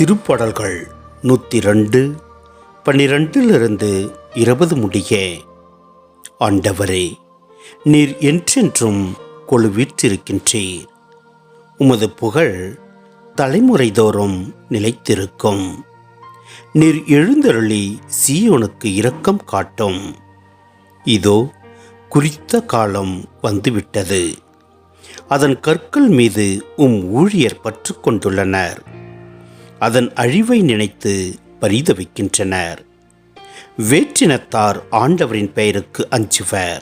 திருப்பாடல்கள் 102 12 20 முடிய. ஆண்டவரே, நீர் என்றென்றும் கொலுவீற்றிருக்கின்றீர். உமது புகழ் தலைமுறை தோறும் நிலைத்திருக்கும். நீர் எழுந்தருளி சீயோனுக்கு இரக்கம் காட்டும். இதோ குறித்த காலம் வந்துவிட்டது. அதன் கற்கள் மீது ஊழியர் பற்று கொண்டுள்ளனர். அதன் அழிவை நினைத்து பரிதவிக்கின்றனர். வேற்றினத்தார் ஆண்டவரின் பெயருக்கு அஞ்சுவர்.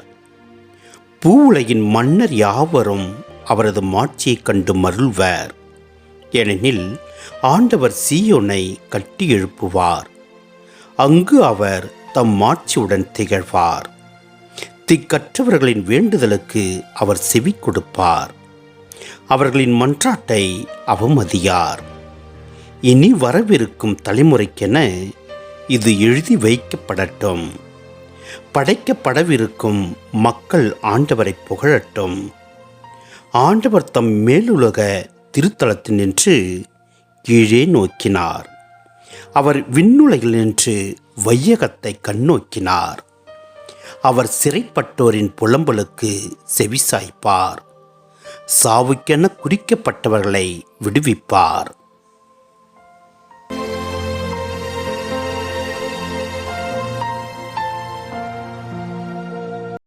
பூவுலகின் மன்னர் யாவரும் அவரது மாட்சியைக் கண்டு மருள்வர். ஏனெனில் ஆண்டவர் சீயோனை கட்டி எழுப்புவார். அங்கு அவர் தம் மாட்சியுடன் திகழ்வார். திக்கற்றவர்களின் வேண்டுதலுக்கு அவர் செவி கொடுப்பார். அவர்களின் மன்றாட்டை அவமதியார். இனி வரவிருக்கும் தலைமுறைக்கென இது எழுதி வைக்கப்படட்டும். படைக்கப்படவிருக்கும் மக்கள் ஆண்டவரை புகழட்டும். ஆண்டவர் தம் மேலுலக திருத்தலத்தில் நின்று கீழே நோக்கினார். அவர் விண்ணுலகில் நின்று வையகத்தை கண்ணோக்கினார். அவர் சிறைப்பட்டோரின் புலம்பலுக்கு செவிசாய்ப்பார். சாவுக்கென குறிக்கப்பட்டவர்களை விடுவிப்பார்.